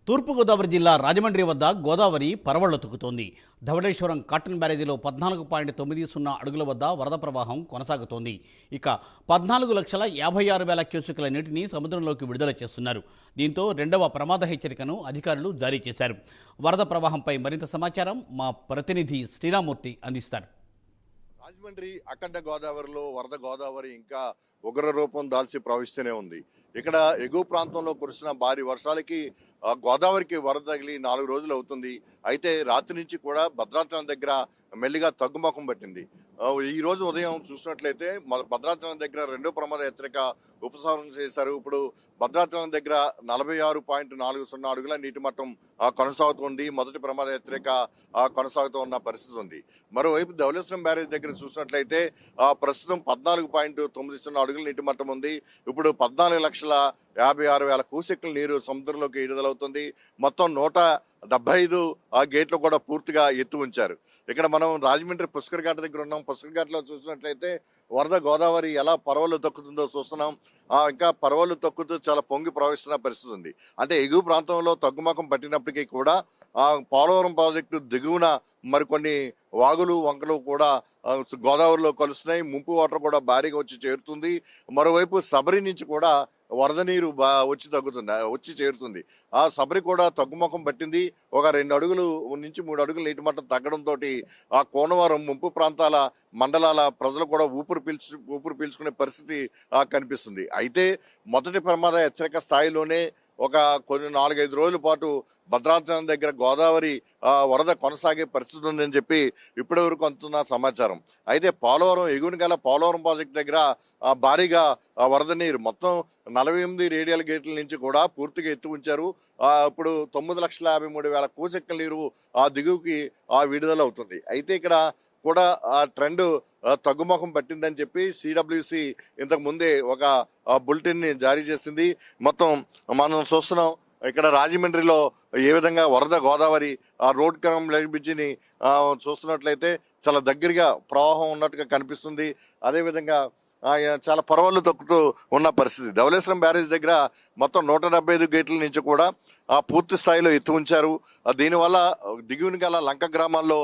తూర్పుగోదావరి జిల్లా రాజమండ్రి వద్ద గోదావరి పరవళ్లొత్తుకుతోంది. ధవళేశ్వరం కాటన్ బ్యారేజీలో 14.90 అడుగుల వద్ద వరద ప్రవాహం కొనసాగుతోంది. ఇక 14,56,000 క్యూసెక్కుల నీటిని సముద్రంలోకి విడుదల చేస్తున్నారు. దీంతో రెండవ ప్రమాద హెచ్చరికను అధికారులు జారీ చేశారు. వరద ప్రవాహంపై మరింత సమాచారం మా ప్రతినిధి శ్రీరామూర్తి అందిస్తారు. రాజమండ్రి అఖండ గోదావరిలో వరద గోదావరి ఇంకా ఉగ్ర రూపం దాల్చి ప్రవహిస్తూనే ఉంది. ఇక్కడ ఎగువ ప్రాంతంలో కురిసిన భారీ వర్షాలకి గోదావరికి వరద తగిలి 4 రోజులు అవుతుంది. అయితే రాత్రి నుంచి కూడా భద్రాచలం దగ్గర మెల్లిగా తగ్గుముఖం పట్టింది. ఈ రోజు ఉదయం చూసినట్లయితే భద్రాచలం దగ్గర రెండో ప్రమాద హెచ్చరిక ఉపసంహరణ చేశారు. ఇప్పుడు భద్రాచలం దగ్గర 46.40 అడుగుల నీటి మట్టం కొనసాగుతుంది. మొదటి ప్రమాద హెచ్చరిక కొనసాగుతూ ఉన్న పరిస్థితి ఉంది. మరోవైపు ధవళేశ్వరం బ్యారేజ్ దగ్గర చూసినట్లయితే ప్రస్తుతం 14.90 అడుగుల నీటి మట్టం ఉంది. ఇప్పుడు 14,56,000 క్యూసెక్కుల నీరు సముద్రంలోకి విడుదలవుతుంది. మొత్తం 175 గేట్లు కూడా పూర్తిగా ఎత్తు ఉంచారు. ఇక్కడ మనం రాజమండ్రి పుష్కర్ ఘాట్ దగ్గర ఉన్నాం. పుష్కర్ ఘాట్లో చూసినట్లయితే వరద గోదావరి ఎలా పరవళ్ళు తొక్కుతుందో చూస్తున్నాం. ఇంకా పరవళ్ళు తొక్కుతూ చాలా పొంగి ప్రవహిస్తున్న పరిస్థితి ఉంది. అంటే ఎగువ ప్రాంతంలో తగ్గుముఖం పట్టినప్పటికీ కూడా పోలవరం ప్రాజెక్టు దిగువన మరికొన్ని వాగులు వంకలు కూడా గోదావరిలో కలుస్తున్నాయి. ముంపు వాటర్ కూడా భారీగా వచ్చి చేరుతుంది. మరోవైపు సబరి నుంచి కూడా వరద నీరు వచ్చి చేరుతుంది. ఆ సబరి కూడా తగ్గుముఖం పట్టింది. ఒక 2 అడుగులు నుంచి 3 అడుగులు నీటి మట్టం తగ్గడంతో ఆ కోనవరం ముంపు ప్రాంతాల మండలాల ప్రజలు కూడా ఊపిరి పీల్చుకునే పరిస్థితి కనిపిస్తుంది. అయితే మొదటి ప్రమాద హెచ్చరిక స్థాయిలోనే ఒక కొన్ని 4-5 రోజుల పాటు భద్రాచలం దగ్గర గోదావరి వరద కొనసాగే పరిస్థితి ఉందని చెప్పి ఇప్పటి వరకు అందుతున్న సమాచారం. అయితే పోలవరం ఎగువన గల పోలవరం ప్రాజెక్టు దగ్గర భారీగా వరద నీరు మొత్తం 48 రేడియల్ గేట్ల నుంచి కూడా పూర్తిగా ఎత్తు ఉంచారు. ఇప్పుడు 9,53,000 క్యూసెక్కుల నీరు దిగువకి విడుదల అవుతుంది. అయితే ఇక్కడ కూడా ట్రెండ్ తగ్గుముఖం పట్టిందని చెప్పి సిడబ్ల్యూసి ఇంతకు ముందే ఒక బులెటిన్ ని జారీ చేసింది. మొత్తం మనం చూస్తున్నాం ఇక్కడ రాజమండ్రిలో ఏ విధంగా వరద గోదావరి రోడ్ క్రమం బ్రిడ్జిని చూస్తున్నట్లయితే చాలా దగ్గరగా ప్రవాహం ఉన్నట్టుగా కనిపిస్తుంది. అదేవిధంగా చాలా పరవళ్ళు తొక్కుతూ ఉన్న పరిస్థితి. ధవళేశ్వరం బ్యారేజ్ దగ్గర మొత్తం 175 గేట్ల నుంచి కూడా పూర్తి స్థాయిలో ఎత్తు ఉంచారు. దీనివల్ల దిగువన గల లంక గ్రామాల్లో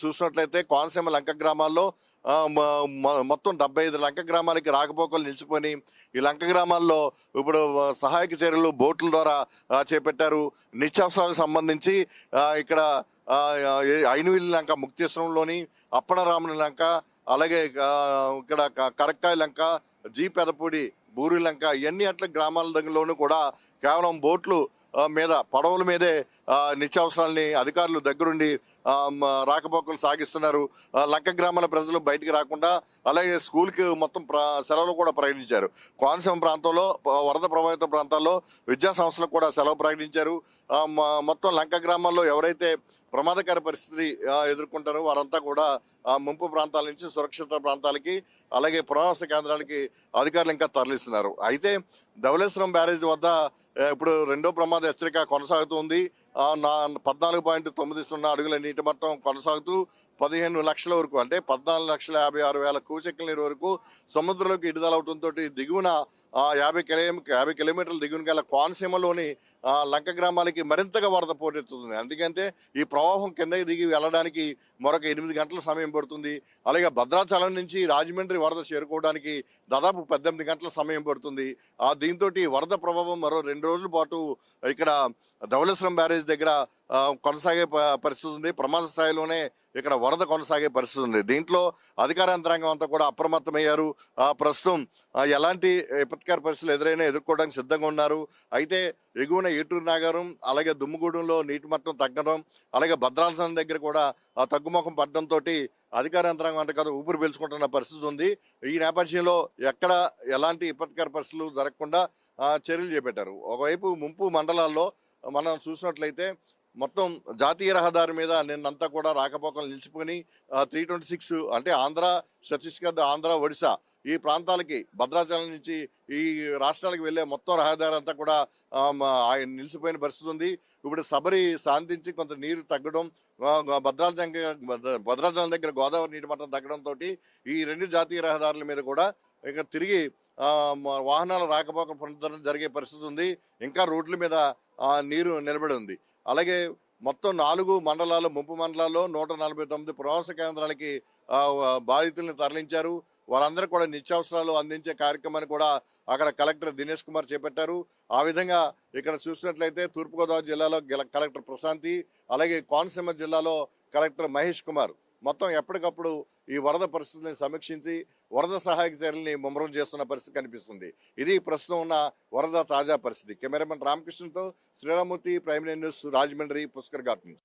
చూసినట్లయితే కోనసీమ లంక గ్రామాల్లో మొత్తం 75 లంక గ్రామాలకి రాకపోకలు నిలిచిపోయి ఈ లంక గ్రామాల్లో ఇప్పుడు సహాయక చర్యలు బోట్ల ద్వారా చేపట్టారు. నిత్యావసరాలకు సంబంధించి ఇక్కడ ఐనువిల్లి లంక ముక్తేశ్వరంలోని అప్పనరాముని లంక, అలాగే ఇక్కడ కరక్కాయ లంక, జీ పెదపూడి, బూరి లంక ఇవన్నీ అట్ల గ్రామాల దగ్గరలోనూ కూడా కేవలం బోట్లు మీద పడవల మీదే నిత్యావసరాలని అధికారులు దగ్గరుండి రాకపోకలు సాగిస్తున్నారు. లంక గ్రామాల ప్రజలు బయటికి రాకుండా అలాగే స్కూల్కి మొత్తం సెలవులు కూడా ప్రకటించారు. కోనసీమ ప్రాంతంలో వరద ప్రభావిత ప్రాంతాల్లో విద్యా సంస్థలకు కూడా సెలవు ప్రకటించారు. మొత్తం లంక గ్రామాల్లో ఎవరైతే ప్రమాదకర పరిస్థితి ఎదుర్కొంటారో వారంతా కూడా ముంపు ప్రాంతాల నుంచి సురక్షిత ప్రాంతాలకి అలాగే పునరావాస కేంద్రాలకి అధికారులు ఇంకా తరలిస్తున్నారు. అయితే ధవళేశ్వరం బ్యారేజ్ వద్ద ఇప్పుడు రెండో ప్రమాద హెచ్చరిక కొనసాగుతుంది. 14.90 అడుగుల నీటి మట్టం కొనసాగుతూ 15 లక్షల వరకు అంటే 14,56,000 క్యూసెక్కుల నీరు వరకు సముద్రంలోకి విడుదలవడంతో దిగువన 50 కిలోమీటర్ల దిగువన గల కోనసీమలోని లంక గ్రామాలకి మరింతగా వరద పోటెత్తుతుంది. ఎందుకంటే ఈ ప్రవాహం కిందకి దిగి వెళ్ళడానికి మరొక 8 గంటల సమయం పడుతుంది. అలాగే భద్రాచలం నుంచి రాజమండ్రి వరద చేరుకోవడానికి దాదాపు 18 గంటల సమయం పడుతుంది. దీంతో వరద ప్రభావం మరో 2 రోజుల పాటు ఇక్కడ ధవళేశ్వరం బ్యారేజ్ దగ్గర కొనసాగే పరిస్థితి ఉంది. ప్రమాద స్థాయిలోనే ఇక్కడ వరద కొనసాగే పరిస్థితి ఉంది. దీంట్లో అధికార యంత్రాంగం అంతా కూడా అప్రమత్తమయ్యారు. ప్రస్తుతం ఎలాంటి విపత్కర పరిస్థితులు ఎదుర్కోవడానికి సిద్ధంగా ఉన్నారు. అయితే ఎగువన ఏటూరు నాగారం అలాగే దుమ్ముగూడెంలో నీటి మట్టం తగ్గడం అలాగే భద్రాచలం దగ్గర కూడా తగ్గుముఖం పడడంతో అధికార యంత్రాంగం అంతా కదా ఊపిరి పీల్చుకుంటున్న పరిస్థితి ఉంది. ఈ నేపథ్యంలో ఎక్కడ ఎలాంటి విపత్కర పరిస్థితులు జరగకుండా చర్యలు చేపట్టారు. ఒకవైపు ముంపు మండలాల్లో మనం చూసినట్లయితే మొత్తం జాతీయ రహదారి మీద నిన్నంతా కూడా రాకపోకలు నిలిచిపోయి 326 అంటే ఆంధ్ర, ఛత్తీస్గఢ్, ఆంధ్ర, ఒడిశా ఈ ప్రాంతాలకి భద్రాచలం నుంచి ఈ రాష్ట్రాలకు వెళ్ళే మొత్తం రహదారి అంతా కూడా నిలిచిపోయిన పరిస్థితి ఉంది. ఇప్పుడు సబరి శాంతించి కొంత నీరు తగ్గడం, భద్రాచలం దగ్గర గోదావరి నీటి మట్టం తగ్గడంతో ఈ 2 జాతీయ రహదారుల మీద కూడా ఇక తిరిగి వాహనాల రాకపోకల పునరుద్ధరణ జరిగే పరిస్థితి ఉంది. ఇంకా రోడ్ల మీద నీరు నిలబడి ఉంది. అలాగే మొత్తం 4 మండలాలు, ముంపు మండలాల్లో 149 ప్రవాస కేంద్రాలకి బాధితుల్ని తరలించారు. వారందరూ కూడా నిత్యావసరాలు అందించే కార్యక్రమాన్ని కూడా అక్కడ కలెక్టర్ దినేష్ కుమార్ చేపట్టారు. ఆ విధంగా ఇక్కడ చూసినట్లయితే తూర్పుగోదావరి జిల్లాలో కలెక్టర్ ప్రశాంతి, అలాగే కోనసీమ జిల్లాలో కలెక్టర్ మహేష్ కుమార్ మొత్తం ఎప్పటికప్పుడు ఈ వరద పరిస్థితిని సమీక్షించి వరద సహాయక చర్యల్ని ముమ్మరం చేస్తున్న పరిస్థితి కనిపిస్తుంది. ఇది ప్రస్తుతం ఉన్న వరద తాజా పరిస్థితి. కెమెరామెన్ రామకృష్ణతో శ్రీరామూర్తి, ప్రైమ్ న్యూస్, రాజమండ్రి, పుష్కర్ ఘాట్ నుంచి.